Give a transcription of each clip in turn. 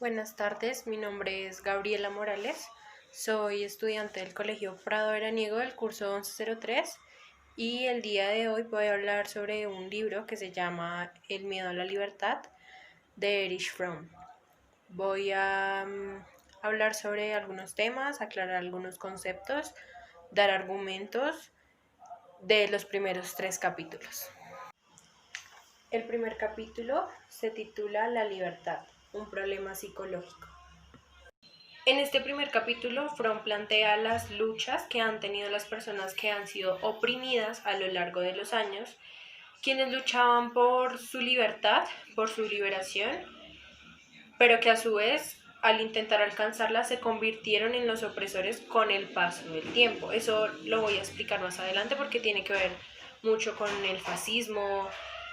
Buenas tardes, mi nombre es Gabriela Morales, soy estudiante del Colegio Prado Veraniego del curso 1103 y el día de hoy voy a hablar sobre un libro que se llama El miedo a la libertad de Erich Fromm. Voy a hablar sobre algunos temas, aclarar algunos conceptos, dar argumentos de los primeros 3 capítulos. El primer capítulo se titula La libertad, un problema psicológico. En este primer capítulo, Fromm plantea las luchas que han tenido las personas que han sido oprimidas a lo largo de los años, quienes luchaban por su libertad, por su liberación, pero que a su vez, al intentar alcanzarla, se convirtieron en los opresores con el paso del tiempo. Eso lo voy a explicar más adelante porque tiene que ver mucho con el fascismo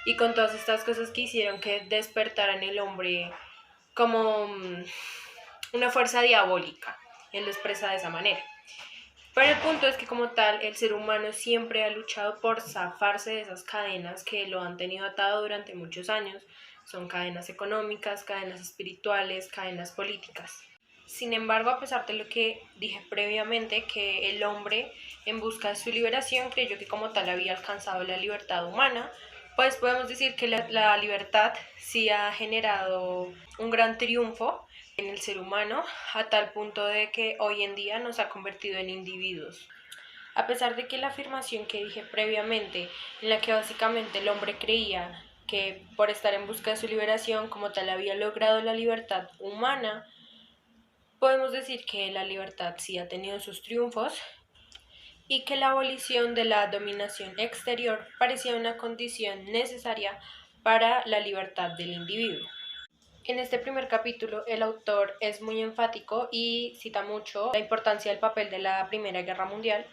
y con todas estas cosas que hicieron que despertaran el hombre como una fuerza diabólica. Él lo expresa de esa manera. Pero el punto es que como tal, el ser humano siempre ha luchado por zafarse de esas cadenas que lo han tenido atado durante muchos años. Son cadenas económicas, cadenas espirituales, cadenas políticas. Sin embargo, a pesar de lo que dije previamente, que el hombre en busca de su liberación creyó que como tal había alcanzado la libertad humana, pues podemos decir que la libertad sí ha generado un gran triunfo en el ser humano, a tal punto de que hoy en día nos ha convertido en individuos. A pesar de que la afirmación que dije previamente, en la que básicamente el hombre creía que por estar en busca de su liberación como tal había logrado la libertad humana, podemos decir que la libertad sí ha tenido sus triunfos y que la abolición de la dominación exterior parecía una condición necesaria para la libertad del individuo. En este primer capítulo, el autor es muy enfático y cita mucho la importancia del papel de la Primera Guerra Mundial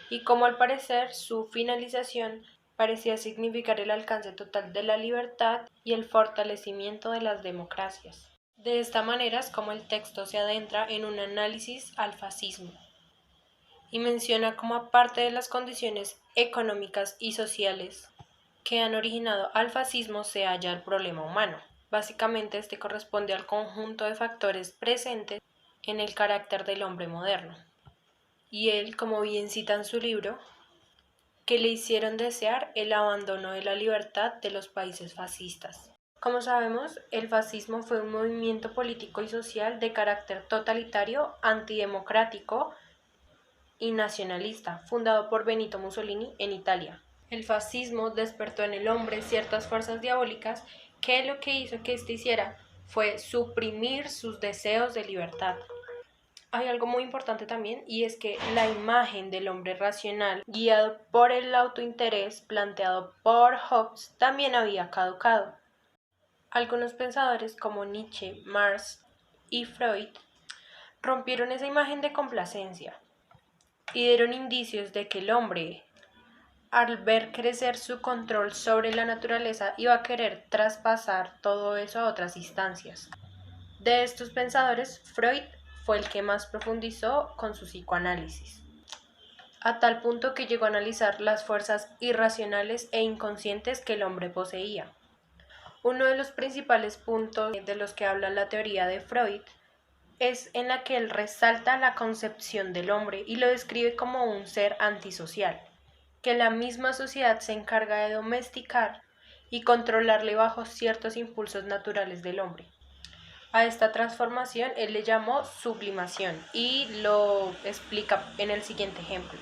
y cómo al parecer su finalización parecía significar el alcance total de la libertad y el fortalecimiento de las democracias. De esta manera es como el texto se adentra en un análisis al fascismo y menciona como aparte de las condiciones económicas y sociales que han originado al fascismo se halla el problema humano. Básicamente este corresponde al conjunto de factores presentes en el carácter del hombre moderno. Y él, como bien cita en su libro, que le hicieron desear el abandono de la libertad de los países fascistas. Como sabemos, el fascismo fue un movimiento político y social de carácter totalitario, antidemocrático y nacionalista, fundado por Benito Mussolini en Italia. El fascismo despertó en el hombre ciertas fuerzas diabólicas que lo que hizo que éste hiciera fue suprimir sus deseos de libertad. Hay algo muy importante también y es que la imagen del hombre racional, guiado por el autointerés planteado por Hobbes, también había caducado. Algunos pensadores como Nietzsche, Marx y Freud rompieron esa imagen de complacencia y dieron indicios de que el hombre, al ver crecer su control sobre la naturaleza, iba a querer traspasar todo eso a otras instancias. De estos pensadores, Freud fue el que más profundizó con su psicoanálisis, a tal punto que llegó a analizar las fuerzas irracionales e inconscientes que el hombre poseía. Uno de los principales puntos de los que habla la teoría de Freud es en la que él resalta la concepción del hombre y lo describe como un ser antisocial, que la misma sociedad se encarga de domesticar y controlarle bajo ciertos impulsos naturales del hombre. A esta transformación él le llamó sublimación y lo explica en el siguiente ejemplo.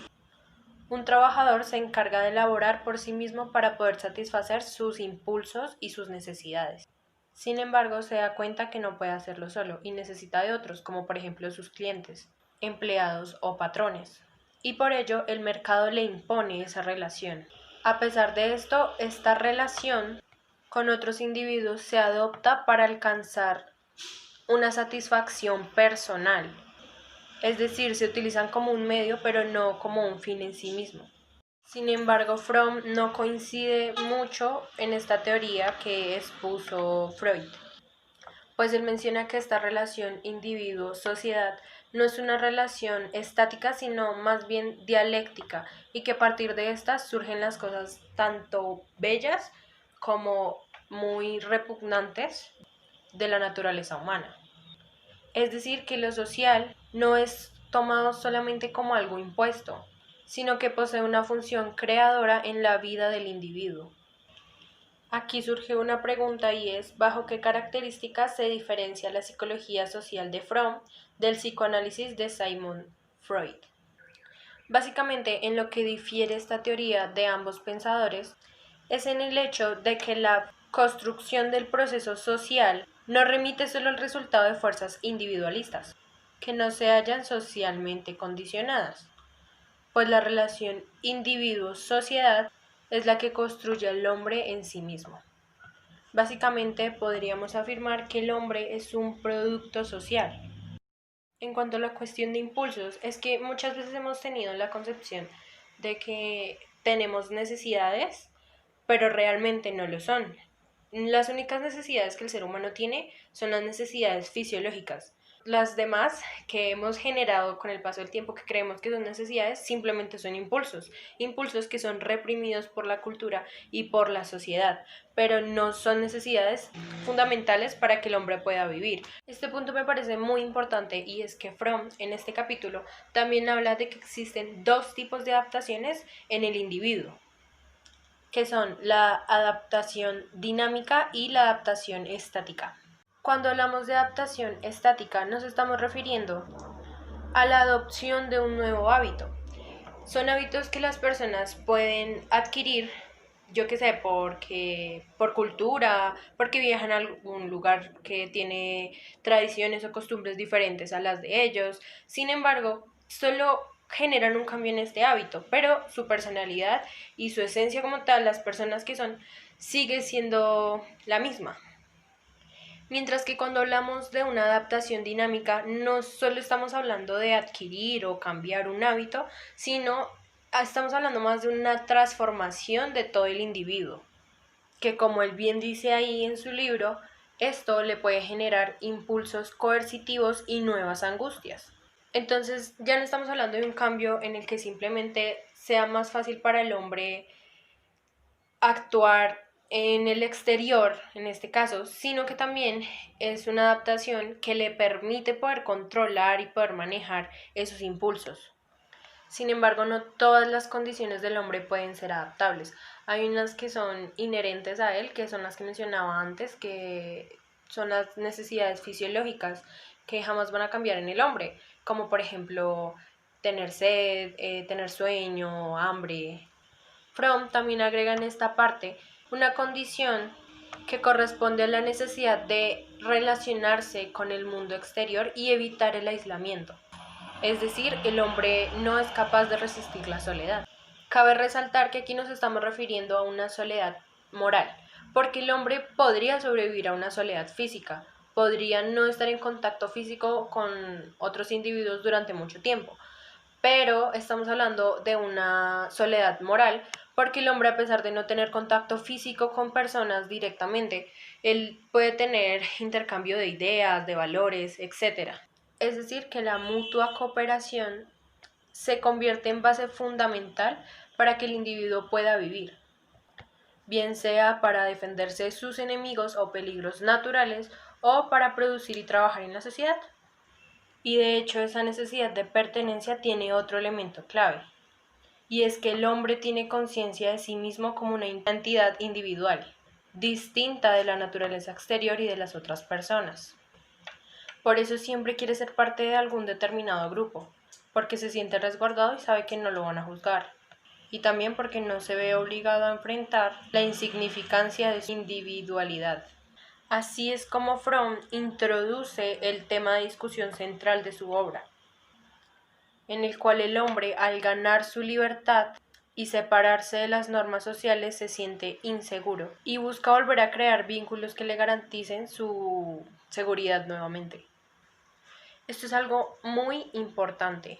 Un trabajador se encarga de laborar por sí mismo para poder satisfacer sus impulsos y sus necesidades. Sin embargo, se da cuenta que no puede hacerlo solo y necesita de otros, como por ejemplo sus clientes, empleados o patrones. Y por ello el mercado le impone esa relación. A pesar de esto, esta relación con otros individuos se adopta para alcanzar una satisfacción personal. Es decir, se utilizan como un medio, pero no como un fin en sí mismo. Sin embargo, Fromm no coincide mucho en esta teoría que expuso Freud, pues él menciona que esta relación individuo-sociedad no es una relación estática, sino más bien dialéctica, y que a partir de esta surgen las cosas tanto bellas como muy repugnantes de la naturaleza humana. Es decir, que lo social no es tomado solamente como algo impuesto, sino que posee una función creadora en la vida del individuo. Aquí surge una pregunta y es, ¿bajo qué características se diferencia la psicología social de Fromm del psicoanálisis de Sigmund Freud? Básicamente, en lo que difiere esta teoría de ambos pensadores es en el hecho de que la construcción del proceso social no remite solo al resultado de fuerzas individualistas, que no se hallan socialmente condicionadas, pues la relación individuo-sociedad es la que construye al hombre en sí mismo. Básicamente podríamos afirmar que el hombre es un producto social. En cuanto a la cuestión de impulsos, es que muchas veces hemos tenido la concepción de que tenemos necesidades, pero realmente no lo son. Las únicas necesidades que el ser humano tiene son las necesidades fisiológicas. Las demás que hemos generado con el paso del tiempo que creemos que son necesidades simplemente son impulsos, impulsos que son reprimidos por la cultura y por la sociedad, pero no son necesidades fundamentales para que el hombre pueda vivir. Este punto me parece muy importante y es que Fromm en este capítulo también habla de que existen dos tipos de adaptaciones en el individuo, que son la adaptación dinámica y la adaptación estática. Cuando hablamos de adaptación estática nos estamos refiriendo a la adopción de un nuevo hábito. Son hábitos que las personas pueden adquirir, yo que sé, porque por cultura, porque viajan a algún lugar que tiene tradiciones o costumbres diferentes a las de ellos. Sin embargo, solo generan un cambio en este hábito, pero su personalidad y su esencia como tal, las personas que son, sigue siendo la misma. Mientras que cuando hablamos de una adaptación dinámica, no solo estamos hablando de adquirir o cambiar un hábito, sino estamos hablando más de una transformación de todo el individuo, que como él bien dice ahí en su libro, esto le puede generar impulsos coercitivos y nuevas angustias. Entonces ya no estamos hablando de un cambio en el que simplemente sea más fácil para el hombre actuar en el exterior, en este caso, sino que también es una adaptación que le permite poder controlar y poder manejar esos impulsos. Sin embargo, no todas las condiciones del hombre pueden ser adaptables. Hay unas que son inherentes a él, que son las que mencionaba antes, que son las necesidades fisiológicas que jamás van a cambiar en el hombre, como por ejemplo tener sed, tener sueño, hambre. Fromm también agrega en esta parte una condición que corresponde a la necesidad de relacionarse con el mundo exterior y evitar el aislamiento. Es decir, el hombre no es capaz de resistir la soledad. Cabe resaltar que aquí nos estamos refiriendo a una soledad moral, porque el hombre podría sobrevivir a una soledad física, podría no estar en contacto físico con otros individuos durante mucho tiempo, pero estamos hablando de una soledad moral, porque el hombre, a pesar de no tener contacto físico con personas directamente, él puede tener intercambio de ideas, de valores, etc. Es decir, que la mutua cooperación se convierte en base fundamental para que el individuo pueda vivir, bien sea para defenderse de sus enemigos o peligros naturales o para producir y trabajar en la sociedad. Y de hecho esa necesidad de pertenencia tiene otro elemento clave, y es que el hombre tiene conciencia de sí mismo como una entidad individual, distinta de la naturaleza exterior y de las otras personas. Por eso siempre quiere ser parte de algún determinado grupo, porque se siente resguardado y sabe que no lo van a juzgar, y también porque no se ve obligado a enfrentar la insignificancia de su individualidad. Así es como Fromm introduce el tema de discusión central de su obra, en el cual el hombre, al ganar su libertad y separarse de las normas sociales, se siente inseguro y busca volver a crear vínculos que le garanticen su seguridad nuevamente. Esto es algo muy importante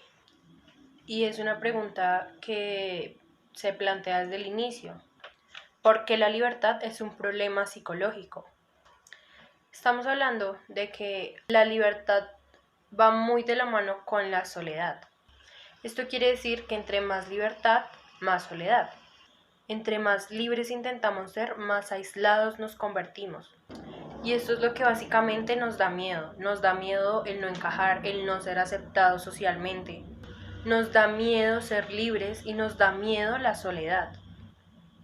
y es una pregunta que se plantea desde el inicio. ¿Por qué la libertad es un problema psicológico? Estamos hablando de que la libertad va muy de la mano con la soledad. Esto quiere decir que entre más libertad, más soledad. Entre más libres intentamos ser, más aislados nos convertimos. Y esto es lo que básicamente nos da miedo. Nos da miedo el no encajar, el no ser aceptado socialmente. Nos da miedo ser libres y nos da miedo la soledad.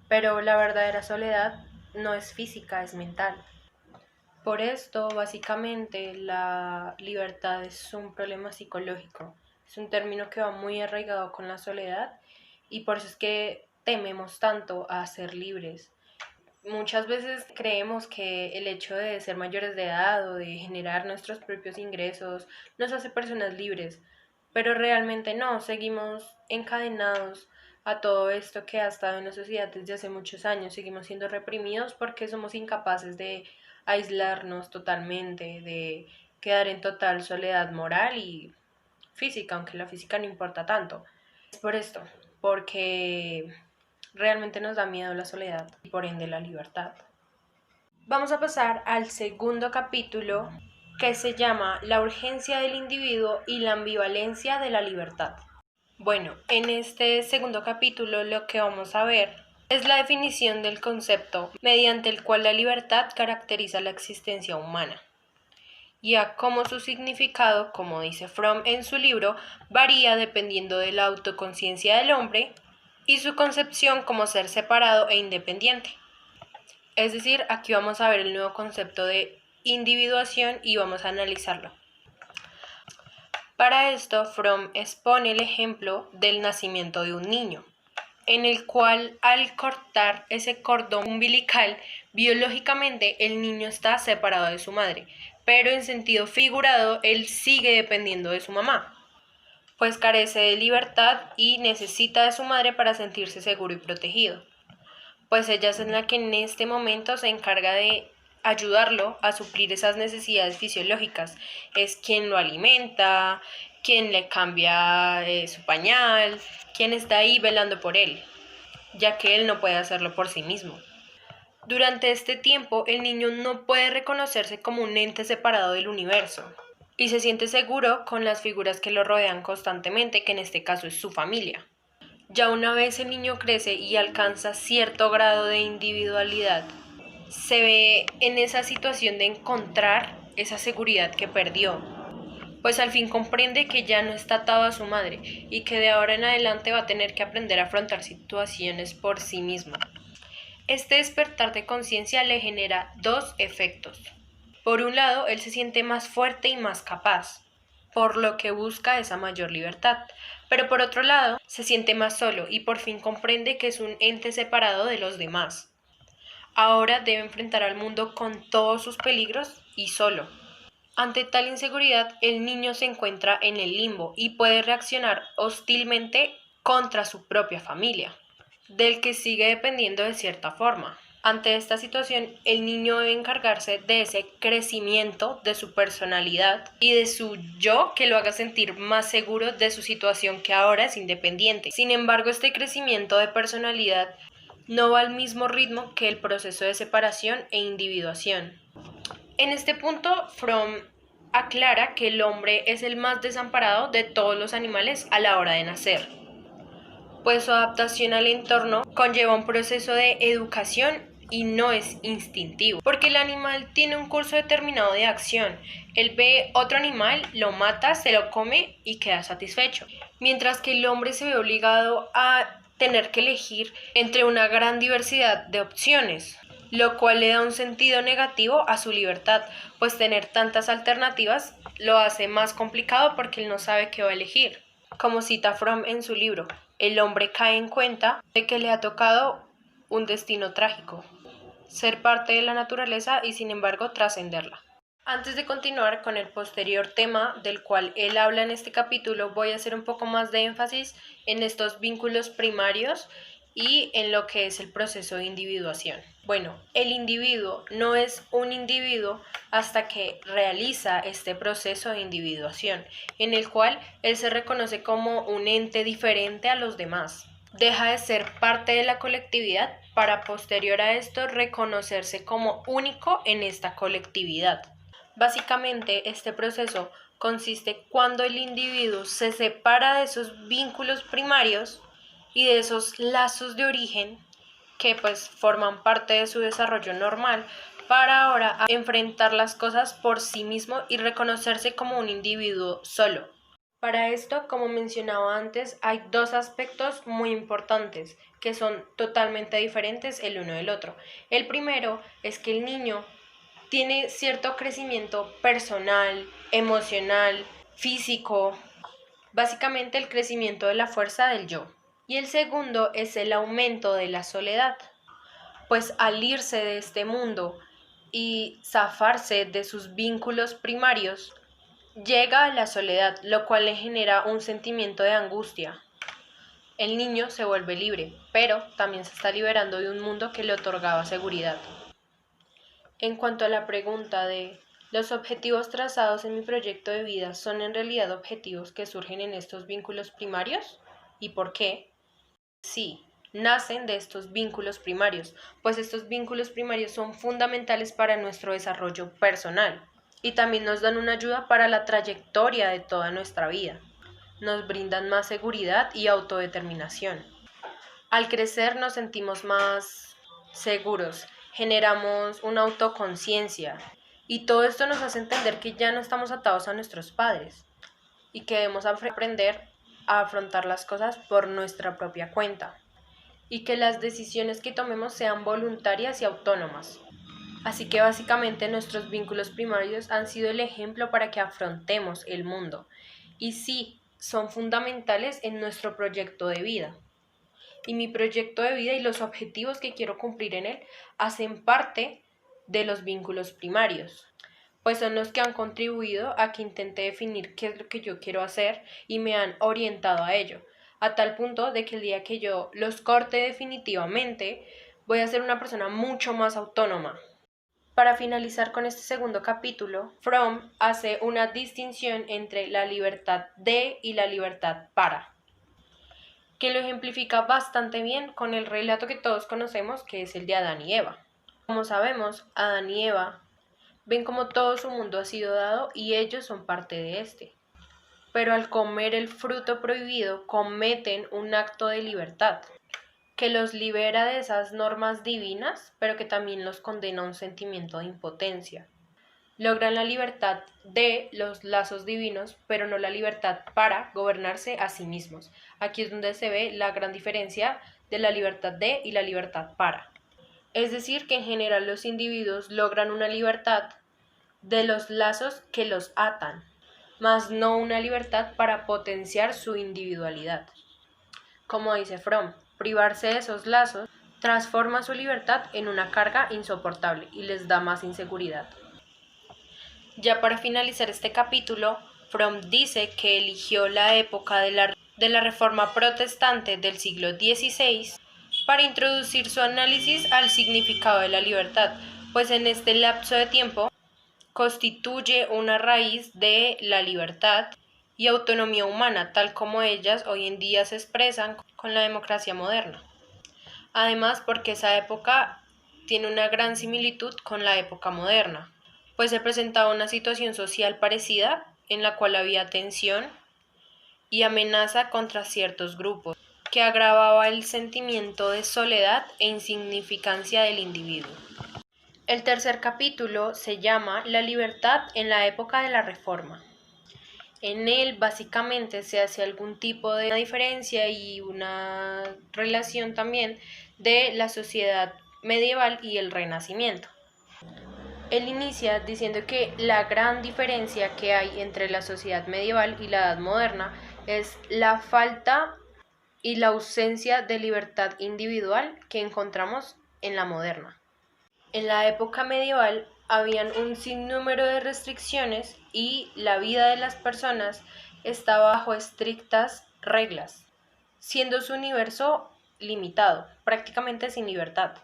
Pero la verdadera soledad no es física, es mental. Por esto, básicamente, la libertad es un problema psicológico. Es un término que va muy arraigado con la soledad y por eso es que tememos tanto a ser libres. Muchas veces creemos que el hecho de ser mayores de edad o de generar nuestros propios ingresos nos hace personas libres, pero realmente no, seguimos encadenados a todo esto que ha estado en la sociedad desde hace muchos años, seguimos siendo reprimidos porque somos incapaces de aislarnos totalmente, de quedar en total soledad moral y física, aunque la física no importa tanto. Es por esto, porque realmente nos da miedo la soledad y por ende la libertad. Vamos a pasar al segundo capítulo que se llama La urgencia del individuo y la ambivalencia de la libertad. Bueno, en este segundo capítulo lo que vamos a ver es la definición del concepto mediante el cual la libertad caracteriza la existencia humana y a cómo su significado, como dice Fromm en su libro, varía dependiendo de la autoconciencia del hombre y su concepción como ser separado e independiente. Es decir, aquí vamos a ver el nuevo concepto de individuación y vamos a analizarlo. Para esto, Fromm expone el ejemplo del nacimiento de un niño, en el cual al cortar ese cordón umbilical, biológicamente el niño está separado de su madre, pero en sentido figurado él sigue dependiendo de su mamá, pues carece de libertad y necesita de su madre para sentirse seguro y protegido, pues ella es la que en este momento se encarga de ayudarlo a suplir esas necesidades fisiológicas. Es quien lo alimenta, quien le cambia su pañal, quien está ahí velando por él, ya que él no puede hacerlo por sí mismo. Durante este tiempo, el niño no puede reconocerse como un ente separado del universo y se siente seguro con las figuras que lo rodean constantemente, que en este caso es su familia. Ya una vez el niño crece y alcanza cierto grado de individualidad, se ve en esa situación de encontrar esa seguridad que perdió, pues al fin comprende que ya no está atado a su madre y que de ahora en adelante va a tener que aprender a afrontar situaciones por sí mismo. Este despertar de conciencia le genera dos efectos. Por un lado, él se siente más fuerte y más capaz, por lo que busca esa mayor libertad. Pero por otro lado, se siente más solo y por fin comprende que es un ente separado de los demás. Ahora debe enfrentar al mundo con todos sus peligros y solo. Ante tal inseguridad, el niño se encuentra en el limbo y puede reaccionar hostilmente contra su propia familia, del que sigue dependiendo de cierta forma. Ante esta situación, el niño debe encargarse de ese crecimiento de su personalidad y de su yo que lo haga sentir más seguro de su situación que ahora es independiente. Sin embargo, este crecimiento de personalidad no va al mismo ritmo que el proceso de separación e individuación. En este punto, Fromm aclara que el hombre es el más desamparado de todos los animales a la hora de nacer, pues su adaptación al entorno conlleva un proceso de educación y no es instintivo, porque el animal tiene un curso determinado de acción. Él ve otro animal, lo mata, se lo come y queda satisfecho, mientras que el hombre se ve obligado a tener que elegir entre una gran diversidad de opciones, lo cual le da un sentido negativo a su libertad, pues tener tantas alternativas lo hace más complicado porque él no sabe qué va a elegir. Como cita Fromm en su libro, el hombre cae en cuenta de que le ha tocado un destino trágico, ser parte de la naturaleza y sin embargo trascenderla. Antes de continuar con el posterior tema del cual él habla en este capítulo, voy a hacer un poco más de énfasis en estos vínculos primarios y en lo que es el proceso de individuación. Bueno, el individuo no es un individuo hasta que realiza este proceso de individuación, en el cual él se reconoce como un ente diferente a los demás. Deja de ser parte de la colectividad para posterior a esto reconocerse como único en esta colectividad. Básicamente, este proceso consiste cuando el individuo se separa de esos vínculos primarios y de esos lazos de origen que pues forman parte de su desarrollo normal para ahora enfrentar las cosas por sí mismo y reconocerse como un individuo solo. Para esto, como mencionaba antes, hay dos aspectos muy importantes que son totalmente diferentes el uno del otro. El primero es que el niño tiene cierto crecimiento personal, emocional, físico, básicamente el crecimiento de la fuerza del yo. Y el segundo es el aumento de la soledad, pues al irse de este mundo y zafarse de sus vínculos primarios, llega a la soledad, lo cual le genera un sentimiento de angustia. El niño se vuelve libre, pero también se está liberando de un mundo que le otorgaba seguridad. En cuanto a la pregunta de ¿los objetivos trazados en mi proyecto de vida son en realidad objetivos que surgen en estos vínculos primarios? ¿Y por qué? Sí, nacen de estos vínculos primarios, pues estos vínculos primarios son fundamentales para nuestro desarrollo personal y también nos dan una ayuda para la trayectoria de toda nuestra vida. Nos brindan más seguridad y autodeterminación. Al crecer nos sentimos más seguros, generamos una autoconciencia y todo esto nos hace entender que ya no estamos atados a nuestros padres y que debemos aprender a afrontar las cosas por nuestra propia cuenta y que las decisiones que tomemos sean voluntarias y autónomas. Así que básicamente nuestros vínculos primarios han sido el ejemplo para que afrontemos el mundo y sí, son fundamentales en nuestro proyecto de vida. Y mi proyecto de vida y los objetivos que quiero cumplir en él hacen parte de los vínculos primarios, pues son los que han contribuido a que intente definir qué es lo que yo quiero hacer y me han orientado a ello, a tal punto de que el día que yo los corte definitivamente, voy a ser una persona mucho más autónoma. Para finalizar con este segundo capítulo, Fromm hace una distinción entre la libertad de y la libertad para, que lo ejemplifica bastante bien con el relato que todos conocemos, que es el de Adán y Eva. Como sabemos, Adán y Eva ven como todo su mundo ha sido dado y ellos son parte de este. Pero al comer el fruto prohibido cometen un acto de libertad, que los libera de esas normas divinas, pero que también los condena a un sentimiento de impotencia. Logran la libertad de los lazos divinos, pero no la libertad para gobernarse a sí mismos. Aquí es donde se ve la gran diferencia de la libertad de y la libertad para. Es decir, que en general los individuos logran una libertad de los lazos que los atan, mas no una libertad para potenciar su individualidad. Como dice Fromm, privarse de esos lazos transforma su libertad en una carga insoportable y les da más inseguridad. Ya para finalizar este capítulo, Fromm dice que eligió la época de la Reforma Protestante del siglo XVI para introducir su análisis al significado de la libertad, pues en este lapso de tiempo constituye una raíz de la libertad y autonomía humana, tal como ellas hoy en día se expresan con la democracia moderna. Además, porque esa época tiene una gran similitud con la época moderna, pues se presentaba una situación social parecida en la cual había tensión y amenaza contra ciertos grupos, que agravaba el sentimiento de soledad e insignificancia del individuo. El tercer capítulo se llama La libertad en la época de la Reforma. En él básicamente se hace algún tipo de diferencia y una relación también de la sociedad medieval y el Renacimiento. Él inicia diciendo que la gran diferencia que hay entre la sociedad medieval y la edad moderna es la falta y la ausencia de libertad individual que encontramos en la moderna. En la época medieval habían un sinnúmero de restricciones y la vida de las personas estaba bajo estrictas reglas, siendo su universo limitado, prácticamente sin libertad.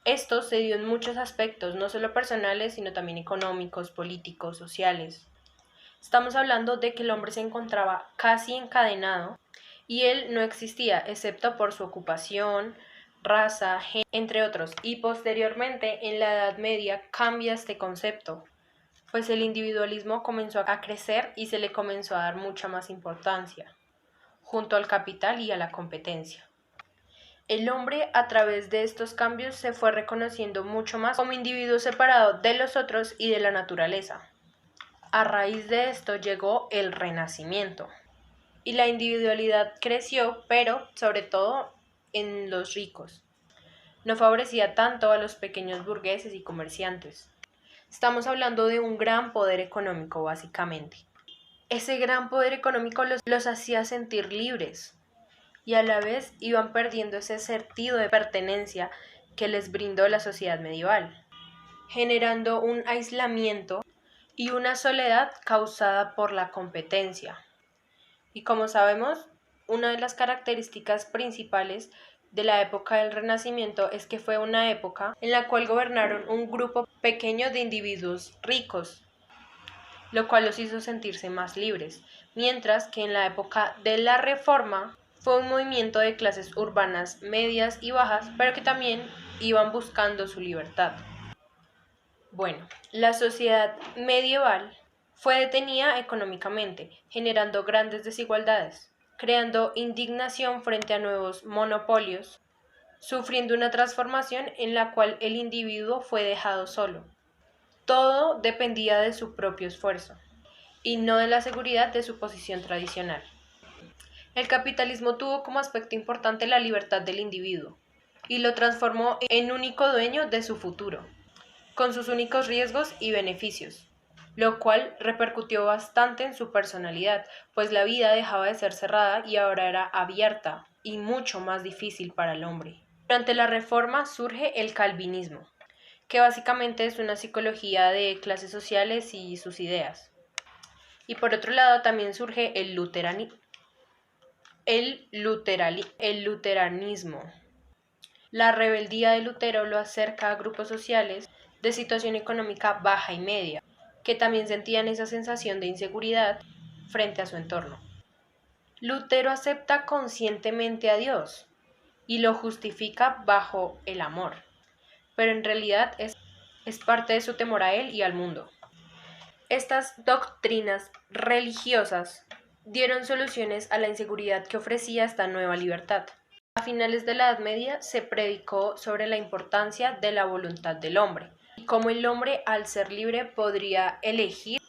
Esto se dio en muchos aspectos, no solo personales, sino también económicos, políticos, sociales. Estamos hablando de que el hombre se encontraba casi encadenado y él no existía, excepto por su ocupación, raza, género, entre otros. Y posteriormente, en la Edad Media, cambia este concepto, pues el individualismo comenzó a crecer y se le comenzó a dar mucha más importancia, junto al capital y a la competencia. El hombre a través de estos cambios se fue reconociendo mucho más como individuo separado de los otros y de la naturaleza. A raíz de esto llegó el Renacimiento y la individualidad creció, pero sobre todo en los ricos. No favorecía tanto a los pequeños burgueses y comerciantes. Estamos hablando de un gran poder económico, básicamente. Ese gran poder económico los hacía sentir libres y a la vez iban perdiendo ese sentido de pertenencia que les brindó la sociedad medieval, generando un aislamiento y una soledad causada por la competencia. Y como sabemos, una de las características principales de la época del Renacimiento es que fue una época en la cual gobernaron un grupo pequeño de individuos ricos, lo cual los hizo sentirse más libres, mientras que en la época de la Reforma fue un movimiento de clases urbanas medias y bajas, pero que también iban buscando su libertad. Bueno, la sociedad medieval fue detenida económicamente, generando grandes desigualdades, creando indignación frente a nuevos monopolios, sufriendo una transformación en la cual el individuo fue dejado solo. Todo dependía de su propio esfuerzo y no de la seguridad de su posición tradicional. El capitalismo tuvo como aspecto importante la libertad del individuo y lo transformó en único dueño de su futuro, con sus únicos riesgos y beneficios, lo cual repercutió bastante en su personalidad, pues la vida dejaba de ser cerrada y ahora era abierta y mucho más difícil para el hombre. Durante la Reforma surge el calvinismo, que básicamente es una psicología de clases sociales y sus ideas. Y por otro lado también surge el luteranismo. La rebeldía de Lutero lo acerca a grupos sociales de situación económica baja y media, que también sentían esa sensación de inseguridad frente a su entorno. Lutero acepta conscientemente a Dios y lo justifica bajo el amor, pero en realidad es parte de su temor a él y al mundo. Estas doctrinas religiosas dieron soluciones a la inseguridad que ofrecía esta nueva libertad. A finales de la Edad Media se predicó sobre la importancia de la voluntad del hombre y cómo el hombre, al ser libre, podría elegir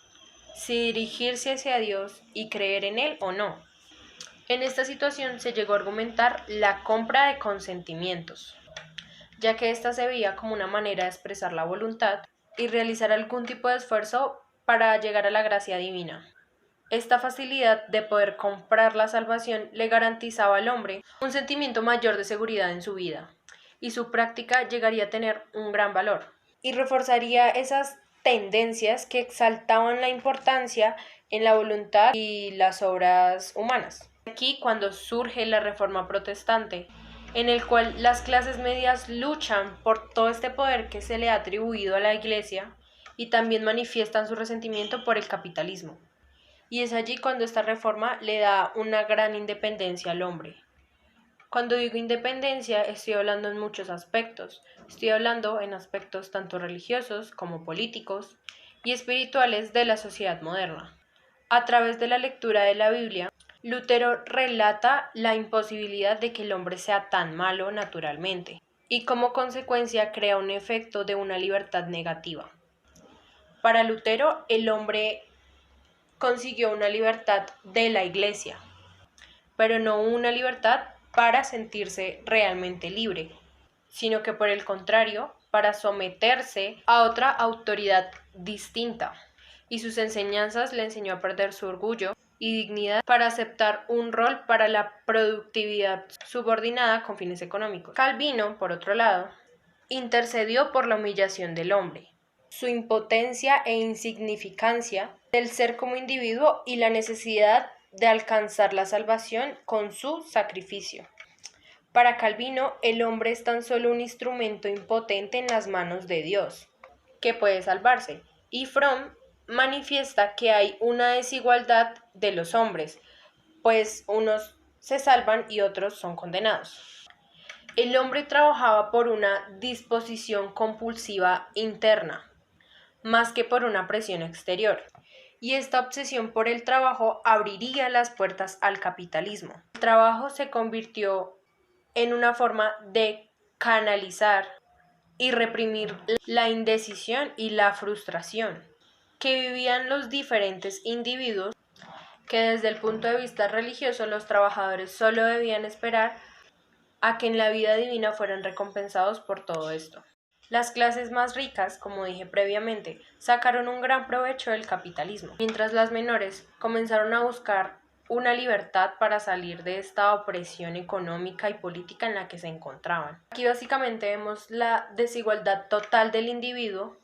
si dirigirse hacia Dios y creer en él o no. En esta situación se llegó a argumentar la compra de consentimientos, ya que ésta se veía como una manera de expresar la voluntad y realizar algún tipo de esfuerzo para llegar a la gracia divina. Esta facilidad de poder comprar la salvación le garantizaba al hombre un sentimiento mayor de seguridad en su vida, y su práctica llegaría a tener un gran valor, y reforzaría esas tendencias que exaltaban la importancia en la voluntad y las obras humanas. Aquí cuando surge la Reforma Protestante, en el cual las clases medias luchan por todo este poder que se le ha atribuido a la Iglesia y también manifiestan su resentimiento por el capitalismo. Y es allí cuando esta reforma le da una gran independencia al hombre. Cuando digo independencia, estoy hablando en muchos aspectos. Estoy hablando en aspectos tanto religiosos como políticos y espirituales de la sociedad moderna. A través de la lectura de la Biblia, Lutero relata la imposibilidad de que el hombre sea tan malo naturalmente y como consecuencia crea un efecto de una libertad negativa. Para Lutero, el hombre consiguió una libertad de la Iglesia, pero no una libertad para sentirse realmente libre, sino que por el contrario, para someterse a otra autoridad distinta. Y sus enseñanzas le enseñó a perder su orgullo y dignidad para aceptar un rol para la productividad subordinada con fines económicos. Calvino, por otro lado, intercedió por la humillación del hombre, su impotencia e insignificancia del ser como individuo y la necesidad de alcanzar la salvación con su sacrificio. Para Calvino, el hombre es tan solo un instrumento impotente en las manos de Dios, que puede salvarse. Y Fromm manifiesta que hay una desigualdad de los hombres, pues unos se salvan y otros son condenados. El hombre trabajaba por una disposición compulsiva interna, más que por una presión exterior. Y esta obsesión por el trabajo abriría las puertas al capitalismo. El trabajo se convirtió en una forma de canalizar y reprimir la indecisión y la frustración que vivían los diferentes individuos, que desde el punto de vista religioso los trabajadores solo debían esperar a que en la vida divina fueran recompensados por todo esto. Las clases más ricas, como dije previamente, sacaron un gran provecho del capitalismo, mientras las menores comenzaron a buscar una libertad para salir de esta opresión económica y política en la que se encontraban. Aquí básicamente vemos la desigualdad total del individuo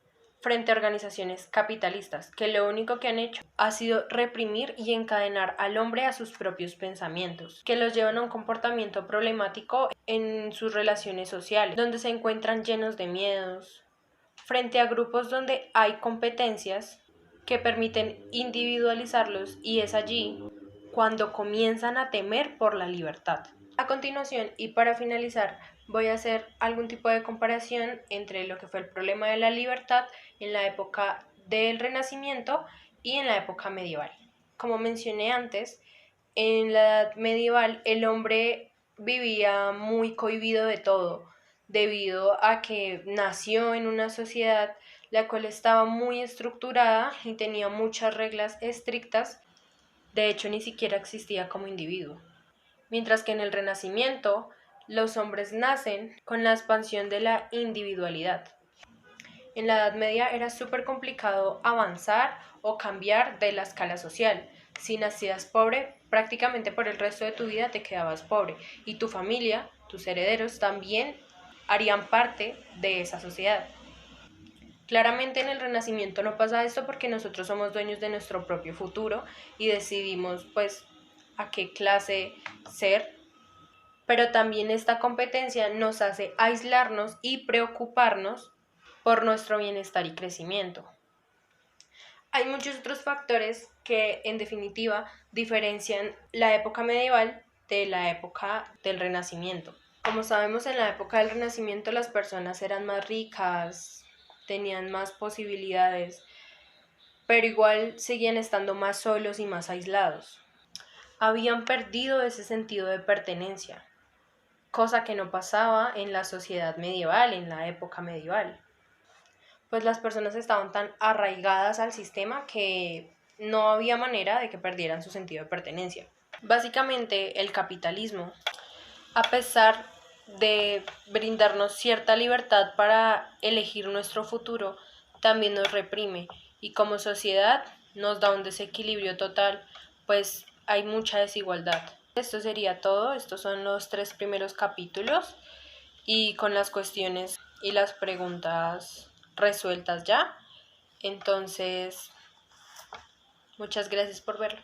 frente a organizaciones capitalistas, que lo único que han hecho ha sido reprimir y encadenar al hombre a sus propios pensamientos, que los llevan a un comportamiento problemático en sus relaciones sociales, donde se encuentran llenos de miedos, frente a grupos donde hay competencias que permiten individualizarlos, y es allí cuando comienzan a temer por la libertad. A continuación, y para finalizar, voy a hacer algún tipo de comparación entre lo que fue el problema de la libertad en la época del Renacimiento y en la época medieval. Como mencioné antes, en la edad medieval el hombre vivía muy cohibido de todo, debido a que nació en una sociedad la cual estaba muy estructurada y tenía muchas reglas estrictas. De hecho, ni siquiera existía como individuo. Mientras que en el Renacimiento, los hombres nacen con la expansión de la individualidad. En la Edad Media era súper complicado avanzar o cambiar de la escala social. Si nacías pobre, prácticamente por el resto de tu vida te quedabas pobre, y tu familia, tus herederos, también harían parte de esa sociedad. Claramente en el Renacimiento no pasa esto, porque nosotros somos dueños de nuestro propio futuro y decidimos pues a qué clase ser, pero también esta competencia nos hace aislarnos y preocuparnos por nuestro bienestar y crecimiento. Hay muchos otros factores que en definitiva diferencian la época medieval de la época del Renacimiento. Como sabemos, en la época del Renacimiento las personas eran más ricas, tenían más posibilidades, pero igual seguían estando más solos y más aislados. Habían perdido ese sentido de pertenencia, cosa que no pasaba en la sociedad medieval, en la época medieval. Pues las personas estaban tan arraigadas al sistema que no había manera de que perdieran su sentido de pertenencia. Básicamente, el capitalismo, a pesar de brindarnos cierta libertad para elegir nuestro futuro, también nos reprime, y como sociedad nos da un desequilibrio total, pues hay mucha desigualdad. Esto sería todo, estos son los 3 primeros capítulos, y con las cuestiones y las preguntas resueltas ya. Entonces, muchas gracias por verlo.